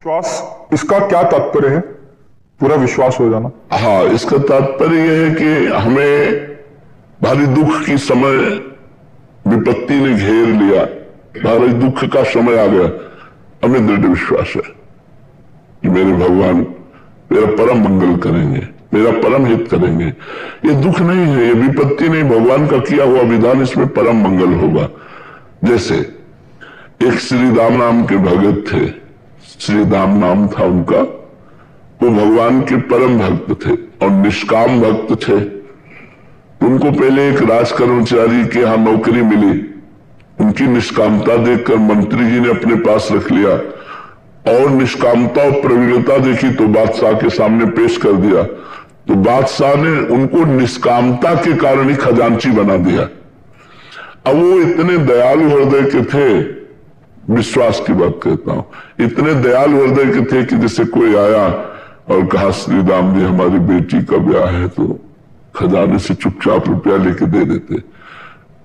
विश्वास, इसका क्या तात्पर्य है? पूरा विश्वास हो जाना। हाँ, इसका तात्पर्य यह है कि हमें भारी दुख की समय विपत्ति ने घेर लिया, भारी दुख का समय आ गया, हमें दृढ़ विश्वास है कि मेरे भगवान मेरा परम मंगल करेंगे, मेरा परम हित करेंगे। ये दुख नहीं है, ये विपत्ति नहीं, भगवान का किया हुआ विधान, इसमें परम मंगल होगा। जैसे एक श्री राम नाम के भगत थे, श्री राम नाम था उनका, वो भगवान के परम भक्त थे और निष्काम भक्त थे। उनको पहले एक राज कर्मचारी के यहां नौकरी मिली, उनकी निष्कामता देखकर मंत्री जी ने अपने पास रख लिया और निष्कामता और प्रवीणता देखी तो बादशाह के सामने पेश कर दिया। तो बादशाह ने उनको निष्कामता के कारण ही खजांची बना दिया। अब वो इतने दयालु हृदय के थे, विश्वास की बात कहता हूं, इतने दयालु हृदय के थे कि जैसे कोई आया और कहा श्री राम जी हमारी बेटी का ब्याह है, तो खजाने से चुपचाप रुपया लेके दे देते।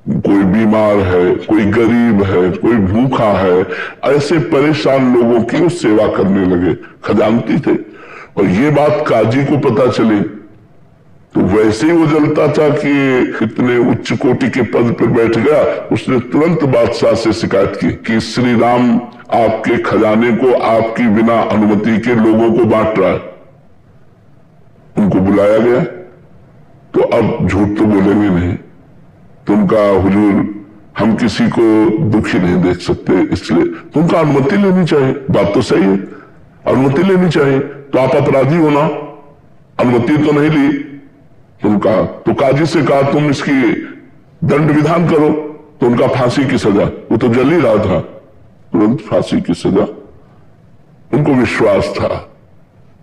कोई बीमार है, कोई गरीब है, कोई भूखा है, ऐसे परेशान लोगों की वो सेवा करने लगे, खजानती थे। और ये बात काजी को पता चली तो वैसे ही वो जलता था कि इतने उच्च कोटि के पद पर बैठ गया। उसने तुरंत बादशाह से शिकायत की कि श्री राम आपके खजाने को आपकी बिना अनुमति के लोगों को बांट रहा है। उनको बुलाया गया तो अब झूठ तो बोलेंगे नहीं, तो उनका हुजूर हम किसी को दुखी नहीं देख सकते, इसलिए तुमको अनुमति लेनी चाहिए। बात तो सही है, अनुमति लेनी चाहिए, तो आप अपराधी हो ना, अनुमति तो नहीं ली। उनका तो काजी से कहा तुम इसकी दंड विधान करो, तो उनका फांसी की सजा, वो तो जल ही रहा था, तुरंत फांसी की सजा। उनको विश्वास था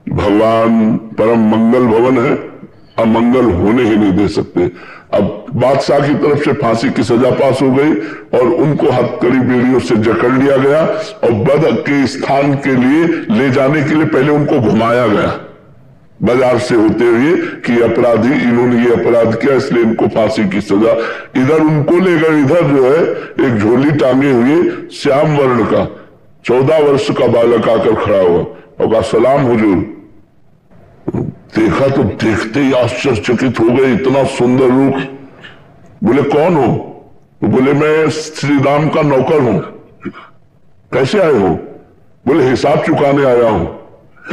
भगवान परम मंगल भवन है, अमंगल होने ही नहीं दे सकते। अब बादशाह की तरफ से फांसी की सजा पास हो गई और उनको हथकड़ी बेड़ियों से जकड़ लिया गया और बद के स्थान के लिए ले जाने के लिए पहले उनको घुमाया गया बाजार से होते हुए कि अपराधी, इन्होंने ये अपराध किया इसलिए इनको फांसी की सजा। इधर उनको ले गए, इधर जो है एक झोली टांगे हुए श्याम वर्ण का 14 वर्ष का बालक आकर खड़ा हुआ और कहा सलाम हुजूर। देखा तो देखते ही आश्चर्यचकित हो गए, इतना सुंदर रूप। बोले कौन हो? तो बोले मैं श्री राम का नौकर हूं। कैसे आए हो? बोले हिसाब चुकाने आया हूं,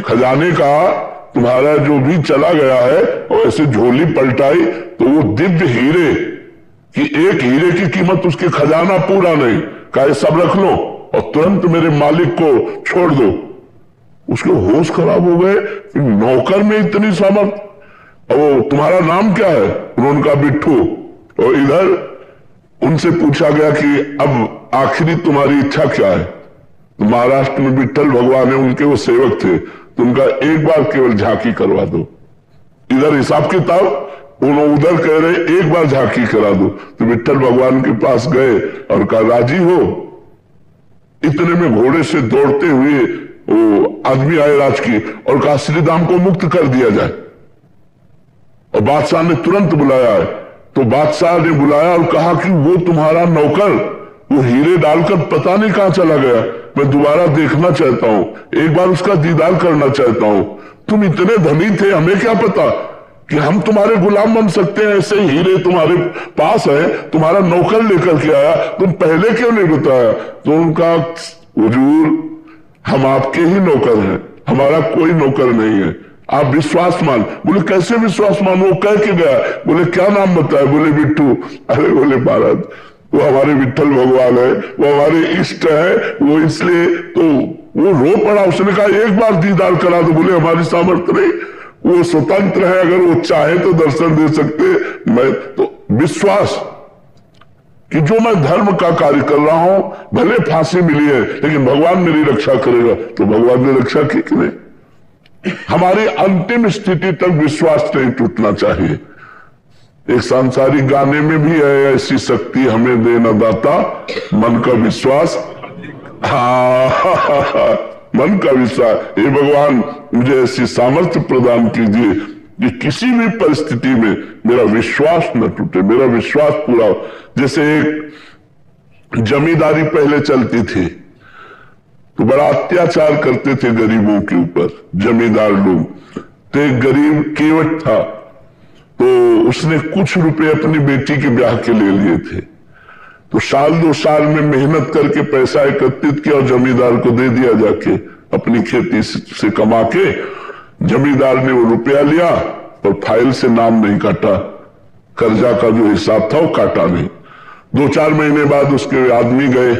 खजाने का तुम्हारा जो भी चला गया है। और ऐसे झोली पलटाई तो वो दिव्य हीरे कि एक हीरे की कीमत उसके खजाना पूरा नहीं, कहा सब रख लो और तुरंत मेरे मालिक को छोड़ दो। उसके होश खराब हो गए, नौकर में इतनी सामर्थ। और तुम्हारा नाम क्या है? उन्होंने कहा बिट्ठू। और इधर उनसे पूछा गया कि अब आखिरी तुम्हारी इच्छा क्या है? तो महाराष्ट्र में विट्ठल भगवान है, उनके वो सेवक थे, तो उनका एक बार केवल झांकी करवा दो। इधर हिसाब किताब, उन्होंने उधर कह रहे एक बार झांकी करा दो। तो विट्ठल भगवान के पास गए और कहा राजी हो? इतने में घोड़े से दौड़ते हुए वो आदमी आए राज की और कहा श्री राम को मुक्त कर दिया जाए। और बादशाह ने तुरंत बुलाया है, तो बादशाह ने बुलाया और कहा कि वो तुम्हारा नौकर वो हीरे डालकर पता नहीं कहां चला गया, मैं दोबारा देखना चाहता हूं, एक बार उसका दीदार करना चाहता हूं। तुम इतने धनी थे, हमें क्या पता कि हम तुम्हारे गुलाम बन सकते हैं, ऐसे हीरे तुम्हारे पास है, तुम्हारा नौकर लेकर के आया, तुम पहले क्यों नहीं बताया? तो उनका हुजूर हम आपके ही नौकर हैं, हमारा कोई नौकर नहीं है, आप विश्वास मान। बोले कैसे विश्वास मान? वो कह के गया। बोले क्या नाम बताया? बोले बिट्टू। अरे बोले महाराज वो हमारे विट्ठल भगवान है, वो हमारे इष्ट है, वो इसलिए तो वो रो पड़ा। उसने कहा एक बार दीदार करा दो। बोले हमारी सामर्थ्य नहीं, वो स्वतंत्र है, अगर वो चाहे तो दर्शन दे सकते। मैं तो विश्वास कि जो मैं धर्म का कार्य कर रहा हूं, भले फांसी मिली है लेकिन भगवान मेरी रक्षा करेगा। तो भगवान ने रक्षा की कि नहीं? हमारी अंतिम स्थिति तक विश्वास नहीं टूटना चाहिए। एक सांसारिक गाने में भी है, ऐसी शक्ति हमें देना दाता मन का विश्वास। मन का विश्वास, हे भगवान मुझे ऐसी सामर्थ्य प्रदान कीजिए कि किसी भी परिस्थिति में मेरा विश्वास न टूटे, मेरा विश्वास पूरा हो। जैसे एक जमींदारी पहले चलती थी, तो बड़ा अत्याचार करते थे गरीबों के ऊपर जमींदार लोग। तो एक गरीब केवट था, तो उसने कुछ रुपए अपनी बेटी के ब्याह के ले लिए थे। तो साल 2 साल में मेहनत करके पैसा एकत्रित किया और जमींदार को दे दिया जाके, अपनी खेती से कमा के। जमींदार ने वो रुपया लिया और फाइल से नाम नहीं काटा, कर्जा का जो हिसाब था वो काटा नहीं। 2-4 महीने बाद उसके आदमी गए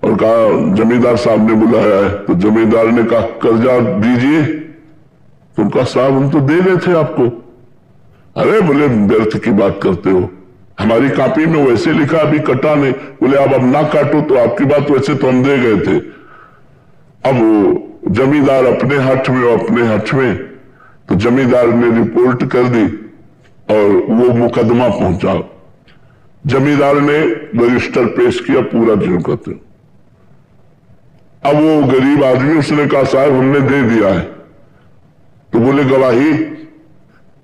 और कहा जमींदार साहब ने बुलाया है। तो जमींदार ने कहा कर्जा दीजिए। तो उनका साहब हम तो दे रहे थे आपको। अरे बोले व्यर्थ की बात करते हो, हमारी कॉपी में वैसे लिखा अभी कटा नहीं। बोले अब ना काटो तो आपकी बात वैसे तो हम दे गए थे। अब वो जमींदार अपने हठ में और अपने हठ में, तो जमींदार ने रिपोर्ट कर दी और वो मुकदमा पहुंचा। जमींदार ने रजिस्टर पेश किया पूरा जो कहते। अब वो गरीब आदमी उसने कहा साहब हमने दे दिया है। तो बोले गवाही?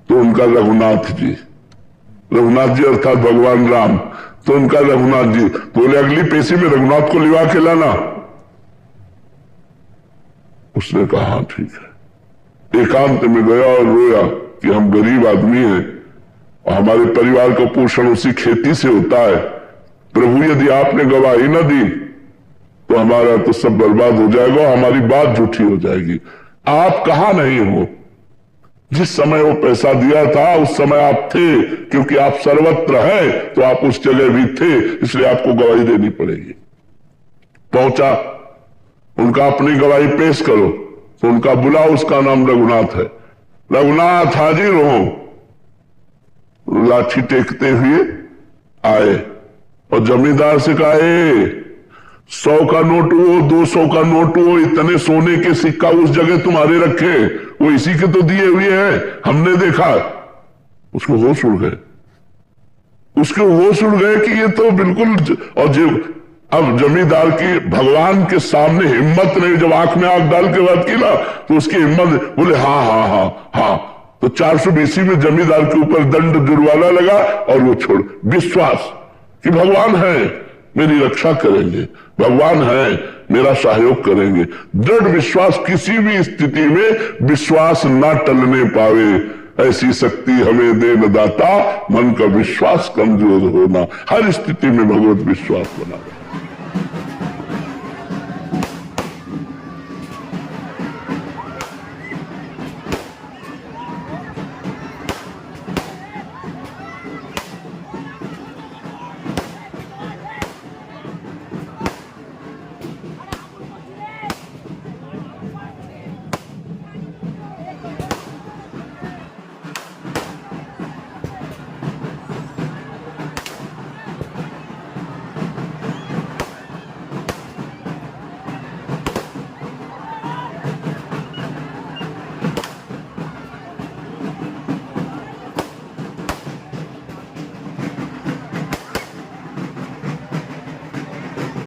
तो उनका रघुनाथ जी अर्थात भगवान राम, तो उनका रघुनाथ जी। तो बोले अगली पेशी में रघुनाथ को लिवा के लाना। उसने कहा हाँ ठीक है। एकांत में गया और रोया कि हम गरीब आदमी हैं और हमारे परिवार का पोषण उसी खेती से होता है। प्रभु यदि आपने गवाही न दी तो हमारा तो सब बर्बाद हो जाएगा, हमारी बात झूठी हो जाएगी। आप कहां नहीं हो? जिस समय वो पैसा दिया था उस समय आप थे, क्योंकि आप सर्वत्र हैं तो आप उस जगह भी थे, इसलिए आपको गवाही देनी पड़ेगी। पहुंचा, उनका अपनी गवाही पेश करो। तो उनका बुलाओ, उसका नाम रघुनाथ है। रघुनाथ हाजिर हो। लाठी टेकते हुए आए और जमींदार से कहा 100 का नोट हो, 200 का नोट हो, इतने सोने के सिक्का उस जगह तुम्हारे रखे, वो इसी के तो दिए हुए हैं, हमने देखा। उसको होश उड़ गए, कि ये तो बिल्कुल। और जो अब जमींदार की भगवान के सामने हिम्मत नहीं, जब आंख में आंख डाल के बात की ना तो उसकी हिम्मत, बोले हाँ हाँ हाँ हाँ। तो 420 में जमींदार के ऊपर दंड जुर्माना लगा और वो छोड़। विश्वास कि भगवान है मेरी रक्षा करेंगे, भगवान है मेरा सहयोग करेंगे। दृढ़ विश्वास, किसी भी स्थिति में विश्वास ना टलने पावे, ऐसी शक्ति हमें दे न दाता। मन का विश्वास कमजोर होना, हर स्थिति में भगवत विश्वास बना।